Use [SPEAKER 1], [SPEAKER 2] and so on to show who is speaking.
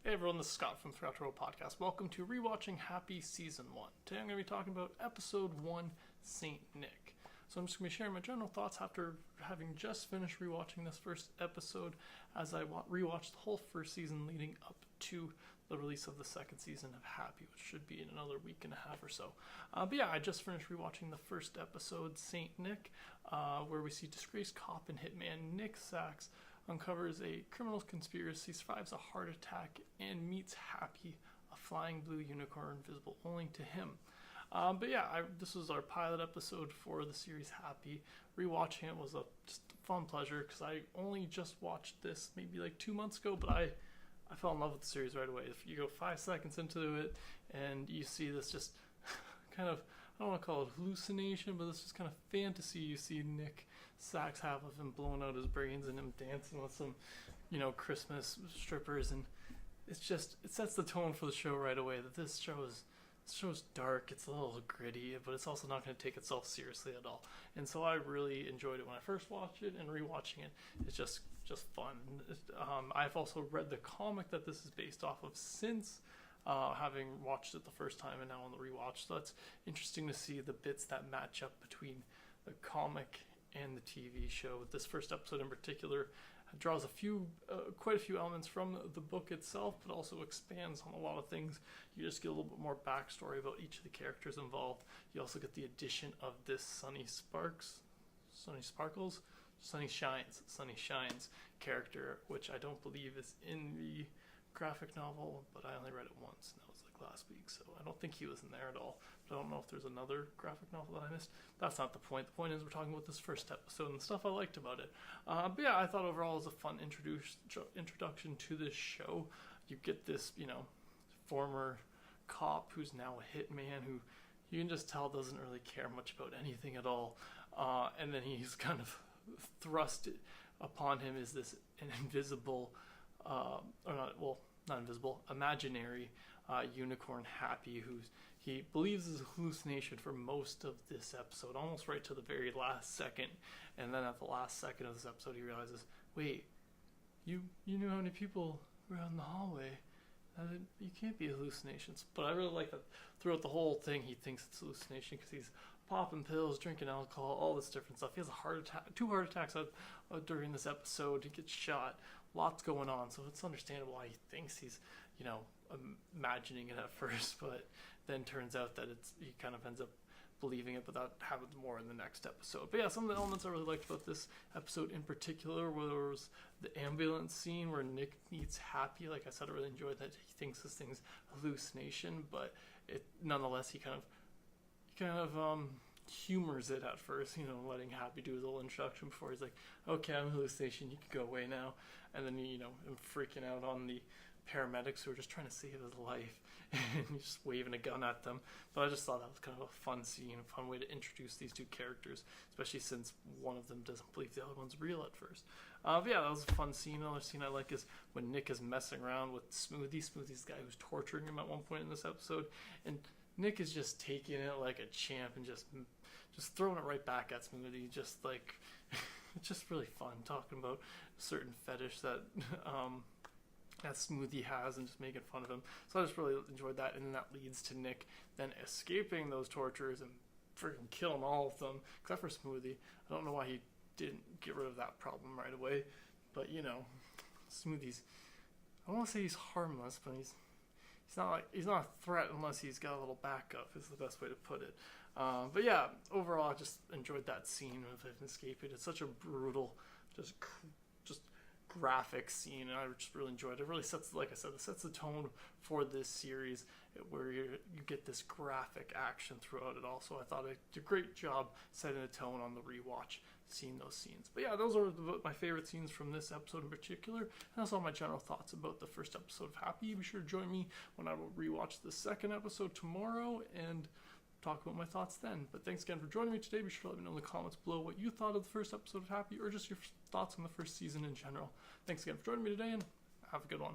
[SPEAKER 1] Hey everyone, this is Scott from Throughout the World Podcast. Welcome to ReWatching HAPPY Season 1. Today I'm going to be talking about Episode 1, Saint Nick. So I'm just going to be sharing my general thoughts after having just finished rewatching this first episode as I rewatched the whole first season leading up to the release of the second season of Happy, which should be in another week and a half or so. But yeah, I just finished rewatching the first episode, Saint Nick, where we see disgraced cop and hitman Nick Sachs uncovers a criminal conspiracy, survives a heart attack, and meets Happy, a flying blue unicorn visible only to him. But yeah, this was our pilot episode for the series Happy. Rewatching it was just a fun pleasure because I only just watched this maybe like 2 months ago, but I fell in love with the series right away. If you go 5 seconds into it and you see this just kind of, I don't want to call it hallucination, but this just kind of fantasy you see Nick Sachs have of him blowing out his brains and him dancing with some, Christmas strippers, and it sets the tone for the show right away that this show is dark, it's a little gritty, but it's also not going to take itself seriously at all. And so I really enjoyed it when I first watched it, and rewatching it is just fun. I've also read the comic that this is based off of since having watched it the first time and now on the rewatch. So that's interesting to see the bits that match up between the comic and the TV show. This first episode in particular draws quite a few elements from the book itself, but also expands on a lot of things. You just get a little bit more backstory about each of the characters involved. You also get the addition of this Sunny Shines character, which I don't believe is in the graphic novel, but I only read it once, and that was like last week, so I don't think he was in there at all. But I don't know if there's another graphic novel that I missed. That's not the point. The point is we're talking about this first episode and the stuff I liked about it. But yeah, I thought overall it was a fun introduction to this show. You get this, former cop who's now a hitman who you can just tell doesn't really care much about anything at all. And then he's kind of thrust upon him is this invisible, not invisible, imaginary unicorn Happy, he believes is a hallucination for most of this episode, almost right to the very last second. And then at the last second of this episode, he realizes, wait, you knew how many people were out in the hallway. You can't be hallucinations. But I really like that throughout the whole thing, he thinks it's hallucination because he's popping pills, drinking alcohol, all this different stuff. He has two heart attacks during this episode. He gets shot. Lots going on, so it's understandable why he thinks he's, imagining it at first, but then turns out that he kind of ends up believing it, but that happens more in the next episode. But yeah, some of the elements I really liked about this episode in particular was the ambulance scene where Nick meets Happy. Like I said, I really enjoyed that. He thinks this thing's hallucination, but nonetheless he kind of humors it at first, letting Happy do his little introduction before he's like, okay, I'm a hallucination, you can go away now. And then, him freaking out on the paramedics who are just trying to save his life, and he's just waving a gun at them. But I just thought that was kind of a fun scene, a fun way to introduce these two characters, especially since one of them doesn't believe the other one's real at first. But yeah, that was a fun scene. Another scene I like is when Nick is messing around with Smoothie. Smoothie's the guy who's torturing him at one point in this episode, and Nick is just taking it like a champ and just throwing it right back at Smoothie. Just like, it's just really fun talking about a certain fetish that Smoothie has and just making fun of him. So I just really enjoyed that, and then that leads to Nick then escaping those tortures and freaking killing all of them, except for Smoothie. I don't know why he didn't get rid of that problem right away, but Smoothie's, I don't want to say he's harmless, but he's not a threat unless he's got a little backup, is the best way to put it. But yeah, overall I just enjoyed that scene of him escaping. It's such a brutal, just graphic scene, and I just really enjoyed it. It really sets, like I said, it sets the tone for this series where you get this graphic action throughout it all. So I thought it did a great job setting the tone on the rewatch, seeing those scenes. But yeah, those are my favorite scenes from this episode in particular, and that's all my general thoughts about the first episode of Happy. Be sure to join me when I will rewatch the second episode tomorrow and talk about my thoughts then. But thanks again for joining me today. Be sure to let me know in the comments below what you thought of the first episode of Happy, or just your thoughts on the first season in general. Thanks again for joining me today, and have a good one.